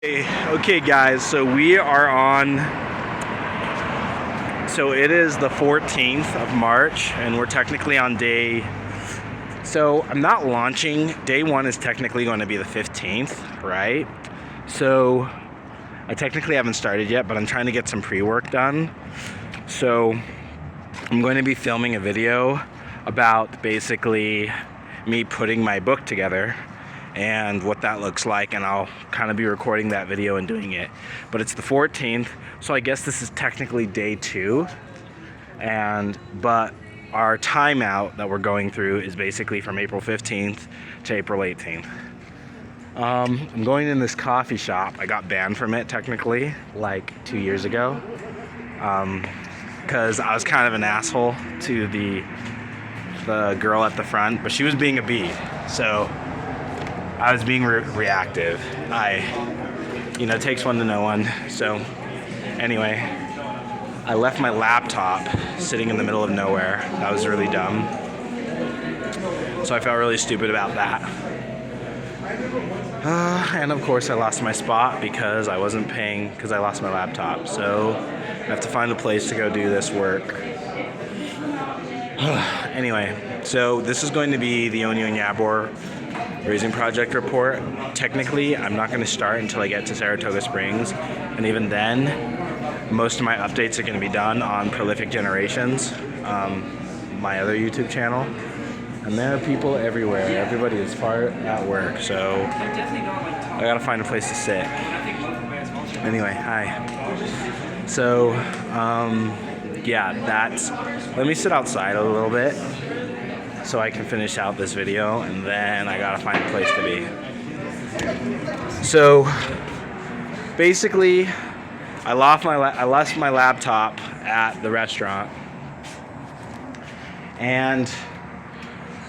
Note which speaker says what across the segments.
Speaker 1: Okay guys, so we are on, so it is the 14th of March and we're technically on day, so I'm not launching, day one is technically going to be the 15th, right? So I technically haven't started yet, but I'm trying to get some pre-work done. So I'm going to be filming a video about basically me putting my book together and what that looks like, and I'll kind of be recording that video and doing it. But it's the 14th, so I guess this is technically day two, but our timeout that we're going through is basically from April 15th to April 18th. I'm going in this coffee shop. I got banned from it technically like 2 years ago because I was kind of an asshole to the girl at the front, but she was being a bee, so I was being reactive. It takes one to know one. So anyway, I left my laptop sitting in the middle of nowhere. That was really dumb. So I felt really stupid about that. And of course I lost my spot because I wasn't paying, because I lost my laptop. So I have to find a place to go do this work. Anyway, so this is going to be the Onyie Onyeabor Raising Project report. Technically, I'm not going to start until I get to Saratoga Springs, and even then, most of my updates are going to be done on Prolific Generations, my other YouTube channel. And there are people everywhere. Everybody is far at work, so I gotta find a place to sit. Anyway, hi. So, let me sit outside a little bit so I can finish out this video, and then I gotta find a place to be. So basically, I left my laptop at the restaurant, and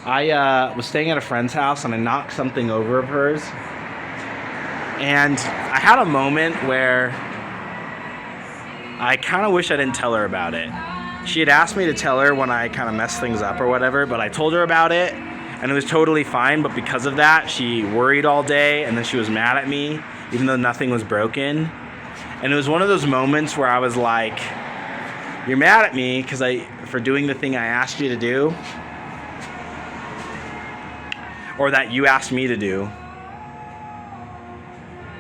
Speaker 1: I was staying at a friend's house and I knocked something over of hers, and I had a moment where I kind of wish I didn't tell her about it. She had asked me to tell her when I kind of messed things up or whatever, but I told her about it and it was totally fine, but because of that, she worried all day and then she was mad at me, even though nothing was broken. And it was one of those moments where I was like, you're mad at me for doing the thing I asked you to do, or that you asked me to do.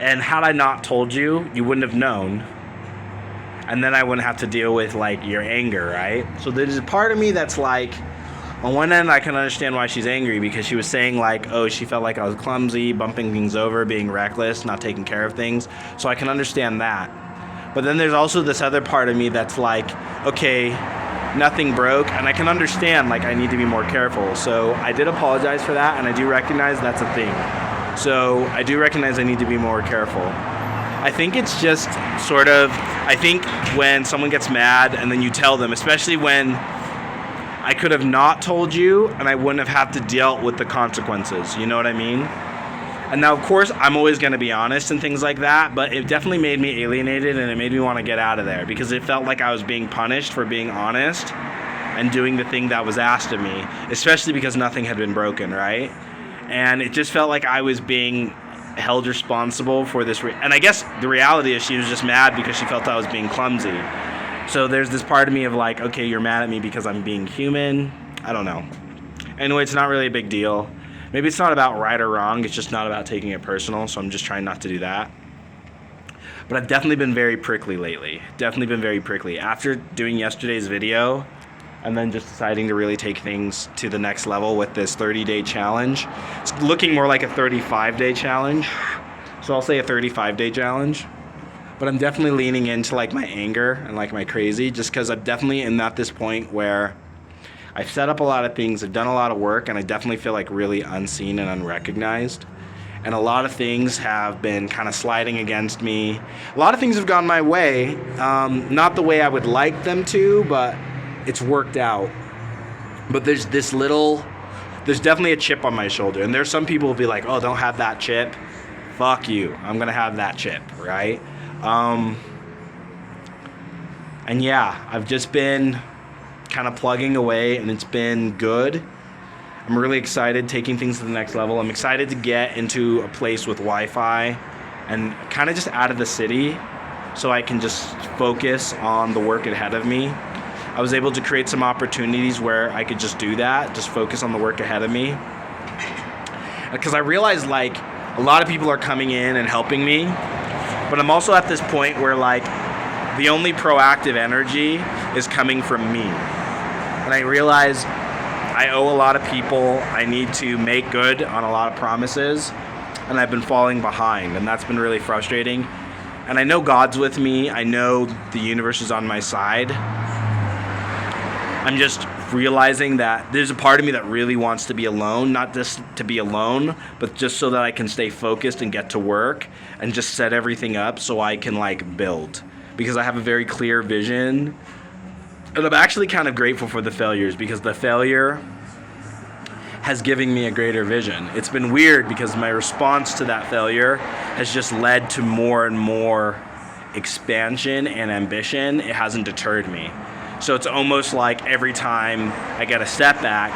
Speaker 1: And had I not told you, you wouldn't have known. And then I wouldn't have to deal with like your anger, right? So there's a part of me that's like, on one end I can understand why she's angry, because she was saying like, oh, she felt like I was clumsy, bumping things over, being reckless, not taking care of things. So I can understand that. But then there's also this other part of me that's like, okay, nothing broke, and I can understand like I need to be more careful. So I did apologize for that, and I do recognize that's a thing. So I do recognize I need to be more careful. I think it's just sort of, I think when someone gets mad and then you tell them, especially when I could have not told you and I wouldn't have had to deal with the consequences, you know what I mean? And now of course I'm always going to be honest and things like that, but it definitely made me alienated and it made me want to get out of there, because it felt like I was being punished for being honest and doing the thing that was asked of me, especially because nothing had been broken, right? And it just felt like I was being held responsible for this, and I guess the reality is she was just mad because she felt I was being clumsy. So there's this part of me of like, okay, you're mad at me because I'm being human. I don't know. Anyway, it's not really a big deal. Maybe it's not about right or wrong, it's just not about taking it personal, so I'm just trying not to do that. But I've definitely been very prickly lately. Definitely been very prickly. After doing yesterday's video, and then just deciding to really take things to the next level with this 30-day challenge. It's looking more like a 35-day challenge. So I'll say a 35-day challenge. But I'm definitely leaning into like my anger and like my crazy, just because I'm definitely at this point where I've set up a lot of things, I've done a lot of work, and I definitely feel like really unseen and unrecognized. And a lot of things have been kind of sliding against me. A lot of things have gone my way, not the way I would like them to, but it's worked out. But there's definitely a chip on my shoulder. And there's some people who will be like, oh, don't have that chip. Fuck you. I'm going to have that chip, right? And yeah, I've just been kind of plugging away, and it's been good. I'm really excited taking things to the next level. I'm excited to get into a place with Wi-Fi and kind of just out of the city so I can just focus on the work ahead of me. I was able to create some opportunities where I could just do that, just focus on the work ahead of me. Because I realized like a lot of people are coming in and helping me, but I'm also at this point where like the only proactive energy is coming from me. And I realize I owe a lot of people. I need to make good on a lot of promises, and I've been falling behind, and that's been really frustrating. And I know God's with me. I know the universe is on my side. I'm just realizing that there's a part of me that really wants to be alone, not just to be alone, but just so that I can stay focused and get to work and just set everything up so I can like build. Because I have a very clear vision. And I'm actually kind of grateful for the failures, because the failure has given me a greater vision. It's been weird because my response to that failure has just led to more and more expansion and ambition. It hasn't deterred me. So it's almost like every time I get a step back,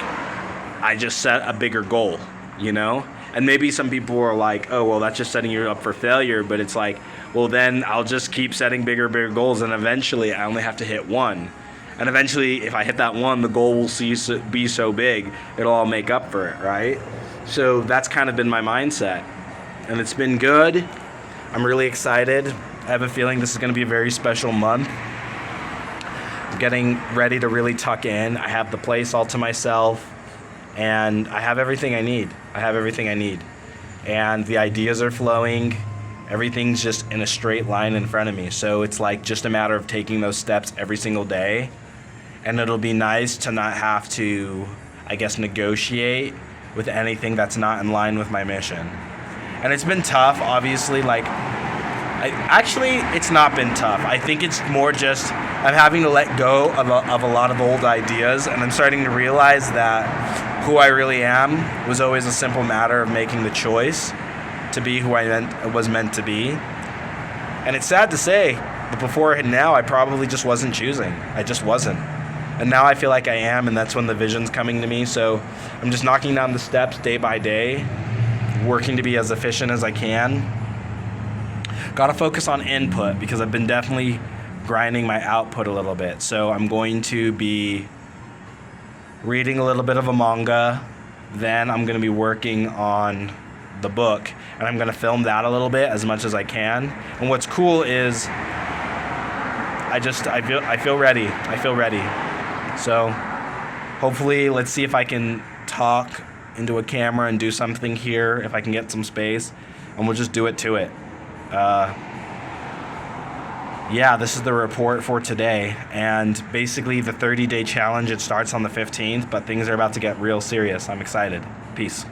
Speaker 1: I just set a bigger goal, you know? And maybe some people are like, oh, well, that's just setting you up for failure. But it's like, well, then I'll just keep setting bigger goals, and eventually I only have to hit one. And eventually, if I hit that one, the goal will be so big, it'll all make up for it, right? So that's kind of been my mindset. And it's been good. I'm really excited. I have a feeling this is going to be a very special month. I'm getting ready to really tuck in. I have the place all to myself, and I have everything I need. And the ideas are flowing. Everything's just in a straight line in front of me. So it's like just a matter of taking those steps every single day. And it'll be nice to not have to, I guess, negotiate with anything that's not in line with my mission. And it's been tough, obviously. Like, it's not been tough. I think it's more just I'm having to let go of a lot of old ideas, and I'm starting to realize that who I really am was always a simple matter of making the choice to be who I was meant to be. And it's sad to say, but before and now, I probably just wasn't choosing. I just wasn't. And now I feel like I am, and that's when the vision's coming to me. So I'm just knocking down the steps day by day, working to be as efficient as I can. Got to focus on input, because I've been definitely grinding my output a little bit. So I'm going to be reading a little bit of a manga. Then I'm going to be working on the book, and I'm going to film that a little bit as much as I can. And what's cool is I feel ready. So hopefully, let's see if I can talk into a camera and do something here, if I can get some space, and we'll just do it to it. Yeah, this is the report for today. And basically the 30-day challenge, it starts on the 15th, but things are about to get real serious. I'm excited. Peace.